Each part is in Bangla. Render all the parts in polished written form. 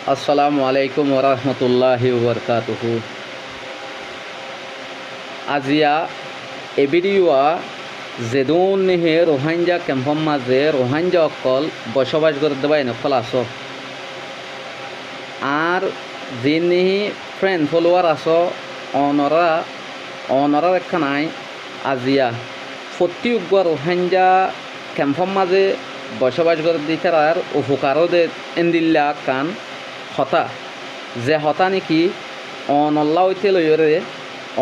আসসালামু আলাইকুম ওরহমতুল্লাহি ওবরকাতুহু। আজিয়া এবিডিওয়া যেদুন নিহে রোহিঙ্গা ক্যাম্পর মাঝে রোহিঙ্গা অকল বসবাস করে দেবা এনেকল আস আর যিনি ফ্রেন্ড ফলোয়ার আস অনরা রেখা নাই আজিয়া প্রতি উগ্র রোহিঙ্গা ক্যাম্পর মাঝে বসবাস করে দিকার আর উপকারও দে এন্দিল্লা কান হতা যে হতা নাকি অনল্লা হইতে লইরে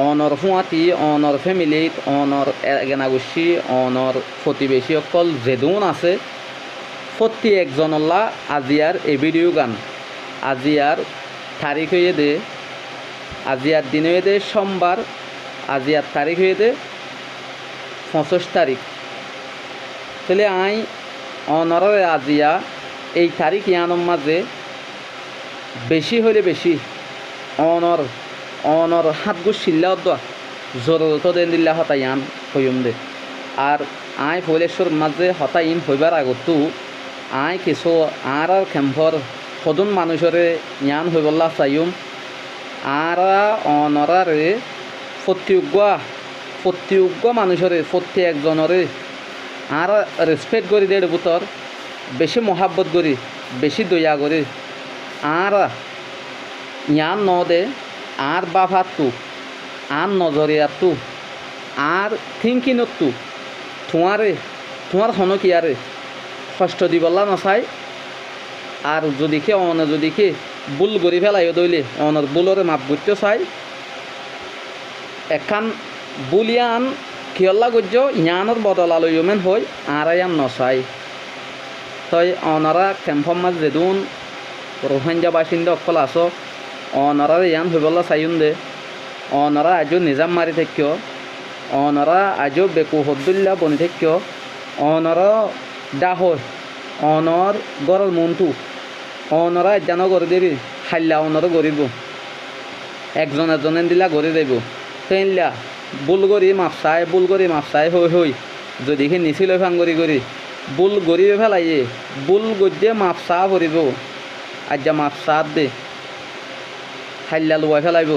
অনর হুঁয়াতি অনর ফ্যামিলিত অনর এগেনাগুসি অনর প্রতিবেশী অকল যেদুন আছে প্রতি একজনল্লা আজিয়ার এ ভিডিও গান আজিয়ার তারিখ হয়ে দে আজিয়ার দিন হয়ে দে সোমবার আজিয়ার তারিখ হয়ে দে 25 তারিখ তাহলে আই অনরে আজিয়া এই তারিখ ইয়ানোর মাঝে বেশি হলে বেশি অনর হাতগু শিল্লা দোয়া জরুরত দেন দিল্লা হতাইয়ান হইম দে আর আই ফৈলেশ্বর মাঝে হতাইন হইবার আগতো আই কিছু আর খেম্পর সদন মানুষরে ইয়ান হইবল্লা চাইম আর অনরারে প্রত্যুজ্ঞ মানুষরে প্রতি একজনরে আর রেসপেক্ট করি দেড় বুতর বেশি মহাব্বত করি বেশি দয়া করি আর ইয়ান ন দে আর বাভাতু আর নজরিয়াতু আর থিঙ্কিনতু তোমার হনকিয়ারে কষ্ট দিবল্লা নচাই আর যদি কে অন যদি কে বুল গড়ি ফেলাইও দইলে অনর বুলরে মাপ করতে চাই এখান বুলিয়ান কিয়ল্লা গজ্য ইয়ানোর বদলা লইমেন হই আর ইয়ান নচাই তই অনরা ক্যাম্পর মাঝ যেদুন রোহিঙ্গা বাসিন্দা অকল আস অনরার ইয়ান হইবল্লা চাইন দে অনরা আজও নিজাম মারি থাকিও অনরা আজও বেকু হদ্দুল্লা বনি থাকিও অনর ডাহ অনর গরর মনটু অনরা জানো করে দেবি খাইলা অনর গরিব একজন এজনে দিলা গড়ি দেব সেইলা বুল গড়ি মাপসাই হই যদি সে নিছিল ফাং গড়ি বুল গড়ি ফেলাইয়ে বুল গদ্যে মাপসা ভরিব আজ্জা মাপসাত দে খাইলা লুয়াই ফেলাইব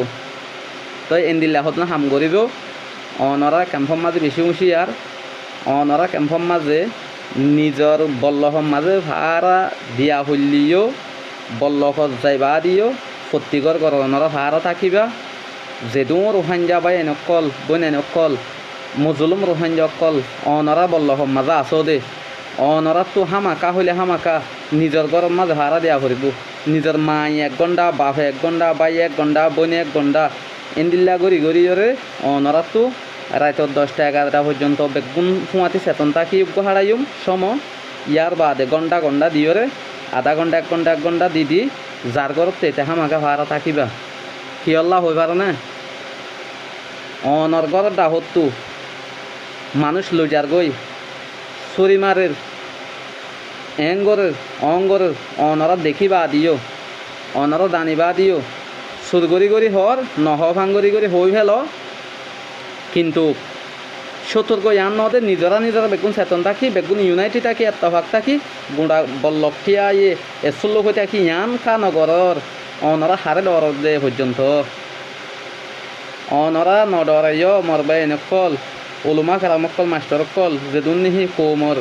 তই এন্দিল্লা হতনা হাম করিব অনরা ক্যাম্পর মাঝে বেশি হুঁশিয়ার অনরা ক্যাম্পর মাঝে নিজর বল্লভর মাঝে ভাড়া দিয়া হইলিও বল্লভত যাইবা দিও প্রত্যেকর গরনরা ভাড়া থাকিবা যেদু রোহিঙ্গা বাই এনেকল বইন এনেকল মুজলুম রোহিঙ্গা অকল অনরা বল্লভর মাঝে আছো দে অনরা তো হামাকা হইলে হামাকা নিজর গরম মাঝে ভাড়া দেওয়া করিব নিজের মাই 1 ঘণ্টা বাপ 1 ঘণ্টা বাই 1 ঘণ্টা বইন 1 ঘণ্টা এন্দিল্লা গড়ি ওরে অনরা তো রাইতর 10টা 11টা পর্যন্ত বেগুন ফুঁয়াতি চেতন থাকি হারাইম সম ইয়ার বাদে ঘণ্টা দিওরে আধা ঘণ্টা 1 ঘণ্টা দি যার ঘরত তেতে হামাকা ভাড়া থাকিবা কিয়ল্লা হই পারে না অনর ঘর ডাহতু মানুষ লইজার গই চুরিমারের অঙ্গরের অনরা দেখিবা দিও অনরা দানিবা দিও সুর গড়ি হর নহ ভাঙ্গরি হই ফেল কিন্তু সতর্ক ইয়ান নদে নিজরা বেগুন চেতন থাকি বেগুন ইউনাইটেড থাকি এত্তফাক থাকি গুঁড়া বল্লকিয়া এসুল্ল হয়ে থাকি ইয়ান খা নগরর অনরা হারে ডর দে পর্যন্ত অনরা নডরাইয় মরবাই এনেকল ওলুমা খেরামকল মাস্টার কল যেদুন নিহি কৌমর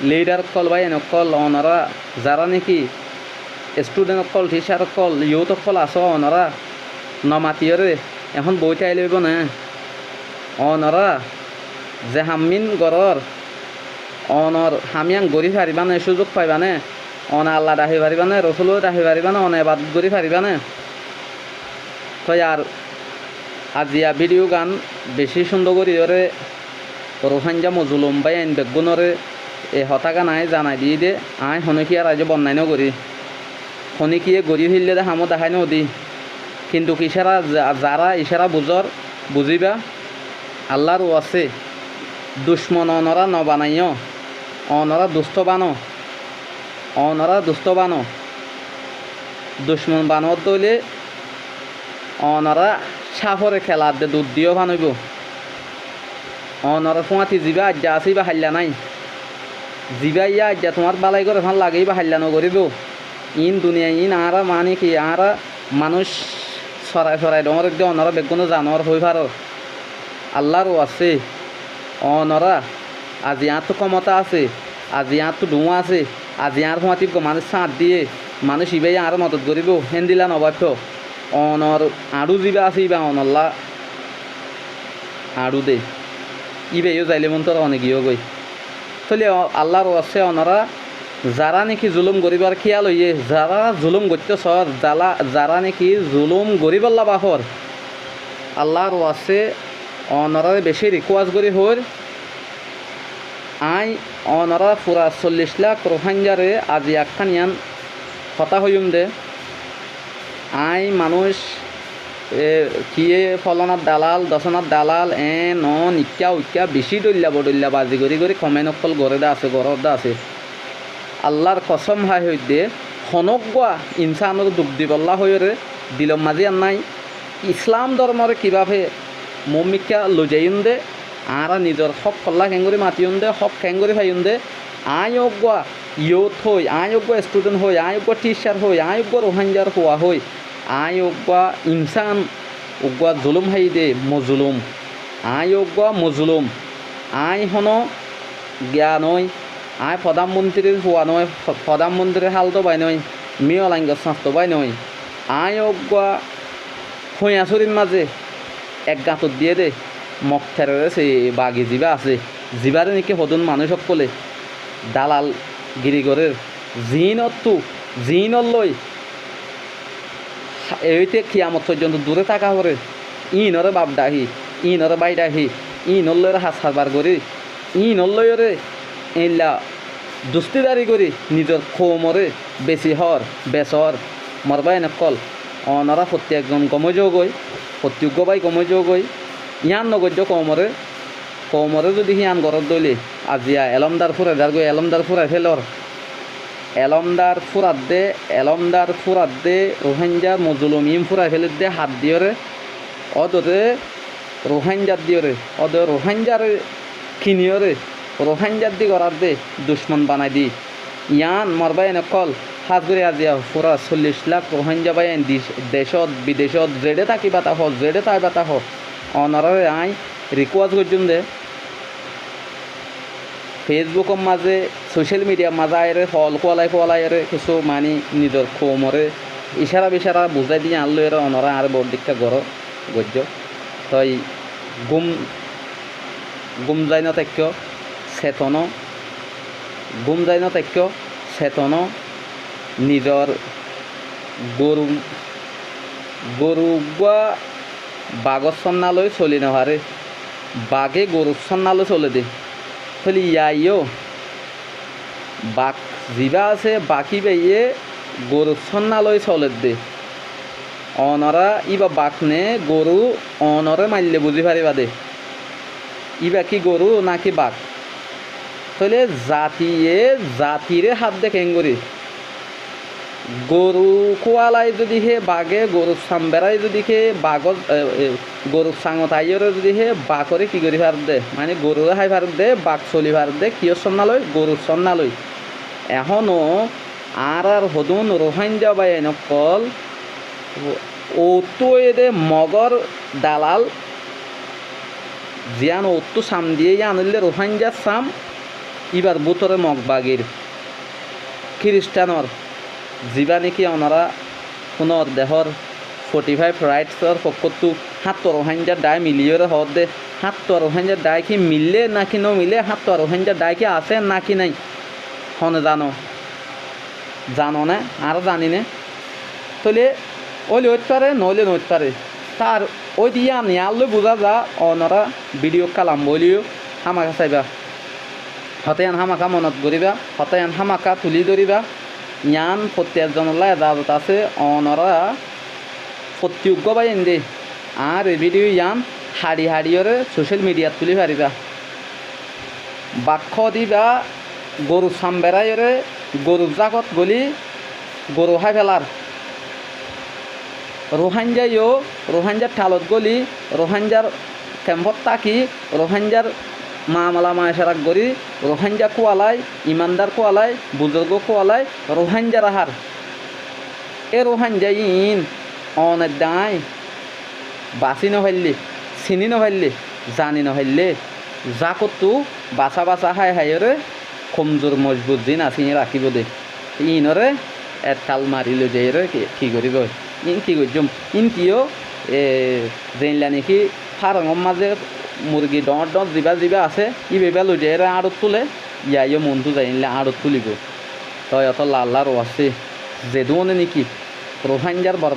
লিডার কল বাই এনেকল অনরা যারা নাকি স্টুডেন্ট কল টিচার কল ইউথ কল আস অনরা নমাতিয়রে এখন বইতে আই লইব না অনরা যে হামিন গড়র অনর হামিয়াং গড়ি পারিবানে সুযোগ পাইবানে অনা আল্লাহ ডাহি পারিবানে রসুলও ডাহি পারিবানে অনে বাদ গড়ি পারিবানে তই আর আজিয়া ভিডিও গান বেশি সুন্দর করি ওরে রোহিঙ্গা মজুলুম বাই আইন বেগুনরে এ হতাকা নাই জানাই দিয়ে দে আই হনকিয়া রাজ্য বন্যাইন করি হনিকিয়ে গড়ি ফেললে দে হামো দেখাই নদী কিন্তু ইশারা যারা ইশারা বুঝিবা আল্লাহর আছে দুশ্মন অনরা নবানাইও অনরা দুস্থ বানো দুশ্মন বানত দইলে অনরা সাফরে খেলা দে দুধ দিও বানইব অনরা ফুঁয়াতি যিবা আজ্জা আসি বা হাল্লা নাই যিবা ইয়া আজ্জা তোমার বালাই করে ভাল লাগেই বা হাল্লা নকরিব ইন দুনিয়া ইন আরা মানে কি আরা মানুষ সরাই সরাই ডর দিয়ে অনরা বেগুনো জানোয়ার হয়ে পারো আল্লাহরও আছে অনরা আজি ইয়াত ক্ষমতা আছে আজি ইয়াত ধোঁয়া আছে আজি আর হুঁয়াতিব মানুষ চাঁদ দিয়ে মানুষ ইবাই আর মদত করিব হেন দিলা নবাক্য অনর আড়ু যা আছে ইবা অনল্লা আড়ু দে ইবেও যাইলে মন তোর অনেক ইয়ে গই তাহলে আল্লাহর আছে অনরা যারা নাকি জুলুম গরিবার খেয়াল হইয়ে যারা জুলুম করতে সর যারা নাকি জুলুম গরিবাল্লা বাহর আল্লাহর আছে অনরা বেশি রিকোয়াজ করি হর আই অনরা পুরা 40 লাখ রোহিঙ্গারে আজি একখান ইয়ান হতা হইম দে আই মানুষ কিয়ে ফলনার দালাল দশনার দালাল নিকা উইকা বেশি ডল্লা বাজি করি কমে নকল গড়ে দা আছে গড়ত দা আছে আল্লাহর কসম হাই হইতে হনগুয়া ইনসানের দুঃখ দিবল্লা হয়ে দিলম মাঝি আর নাই ইসলাম ধর্মরে কিভাবে মমিকা লজাইন দে আর নিজের হক কল্লা খেঙ্গুরি মাতিউন দে হক খেঙ্গুরি ভাইউন দে আই অগুয়া ইয়ুথ হই আই অগুয়া স্টুডেন্ট হই আই অগুয়া টিচার হই আই অগুয়া রোহিঙ্গার হওয়া হই আই অগুয়া ইনসান অগুয়া জুলুম হাই দে মজুলুম আই অগুয়া মজুলুম আই হন জ্ঞান হই আই প্রধানমন্ত্রীর হওয়া নয় প্রধানমন্ত্রীর হাল তো বাই নয় মিয়লাঙ্গ স্বাস্থ্য বাই নয় আই অগুয়া হইয়াছরির মাঝে এক গাঁতত দিয়ে দে মগ ফেরে সে বাগি জিবা আছে জিবারে নাকি সদন মানুষ সকলে দালাল গিরিগরের জিন লই এইতে কিয়ামত পর্যন্ত দূরে থাকা করে ইনরে বাপ ডাহি ইনরে বাই ডাহি ইনলরে হাস হারবার করি ইনলয়রে এইলা দুস্তিদারি করি নিজের খোমরে বেশি হর বেসর মরবাই নকল অনরা প্রত্যেকজন কমজও গই প্রত্যেক বাই কমজও গই ইয়ান নগর্য কমরে যদি হিয়ান ঘরত দইলে আজিয়া এলমদার গই এলমদার ফুরাই ফেলর এলমদার ফুরাত দে রোহিঙ্গার মজুলুমিম ফুরাই ফেলে দে হাত দিয়রে অদরে রোহিঙ্গার দিয়রে অদর রোহিঙ্গার কিনিয়রে রোহিঙ্গার দি করার দে দুশ্মন বানাই দি ইয়ান মরবাই নকল হাত করে আজিয়া পুরা 40 লাখ রোহিঙ্গা বাই দেশত বিদেশত জেডে থাকি বাতা হ জেডে তাই বাতা হ অনারে আই রিকোয়াজ করছুন দে ফেসবুকের মাঝে সোশ্যাল মিডিয়ার মাঝে আয়রে ফল খোয়ালাই কিছু মানি নিজের খোমরে ইশারা বিশারা বুঝাই দিয়ে আনলো এর অনরা আর বড় দিকটা গড় গজ্য তাই গুম যাই না তাক্য চেতন নিজর গরু বাগর সন্নালৈ চলি নহারে বাঘে গরুর সন্নালৈ চলে দে তাহলে ইয়াইও বাঘ জিবা আছে বাকি বেয়ে গরুর সন্নালৈ চলে দে অনরা ইবা বাঘ নে গরু অনরে মারলে বুঝি পারিবা দে ইবা কি গরু নাকি বাঘ তাহলে জাতিরে হাত দেখেন করি গরু কোয়ালাই যদি হে বাঘে গরুর সাম্বেরাই যদি হে বাঘর গরুর সাঙত আইয়রে যদি হে বাঘরে কি করি ভার দে মানে গরুরে হাই ভার দে বাঘ চলি ভার দে কিয় সন্নালয় গরুর সন্নালয় এখনো আর হদুন রোহিঙ্গা বাই নকল ওতো এদে মগর দালাল জিয়ান ওতো সাম দিয়ে আনলে রোহিঙ্গা সাম ইবার বুতরে মগ বাগির খ্রিস্টানর জিবা নাকি ওনারা কোনো দেহর 45 রাইটসর পক্ষতো হাত রোহিঙ্গার দায় মিলিয়রে হদ দে হাত রোহিঙ্গার দায় কি মিললে নাকি মিলে হাত রোহিঙ্গার দায় কি আছে নাকি নাই হনে জানো না আর জানি না তাহলে ওইলে হইতে পারে নইলে নইতে পারে তার ওই দিয়ে আনি আনলে বোঝা যা ওনারা ভিডিও কালাম বলিও হামাকা চাইবা হতায়ান হামাকা মনত করিবা হতায়ান হামাকা তুলি ধরিবা ইয়ান প্রত্যেকজনলা এজাজত আছে অনরা প্রত্যুজ্ঞ বাই এনে আর এই ভিডিও ইয়ান হাড়িয়রে সোশ্যাল মিডিয়াত তুলি পারিবা বাক্য দিবা গরু সাম্বেরাইরে গরু জাগত গলি গরু হাই ফেলার রোহিঙ্গার ঠালত গলি রোহিঙ্গার ক্যাম্পত তাকি রোহিঙ্গার মামলা মায়েশারাক গরি রোহিঙ্গা কোয়ালাই ইমানদার কোয়ালাই বুজুর্গ কোয়ালাই রোহিঙ্গার আহার এ রোহান যাই ইন অনের দায় বাঁচি নহাইলে চিনি নহাইলে জানি নহাইলে যা কতো বাছা বাছা হাই হাইরে কমজোর মজবুত দিন চিনি রাখিব দে ইনরে এটাল মারি লৈ যাই রে কি করিব ইন কি করছম ইন কিয় জেনলা নাকি ফারঙর মাঝে মুরগি ডর ডর জিবা আছে ই বেবা লৈ যাই আড়ত তুলে ইয়াইও মনটো যাইলে আড়ত তুলিব তই অত লাল লার আছে যেদু মনে নাকি রোহাঞ্জার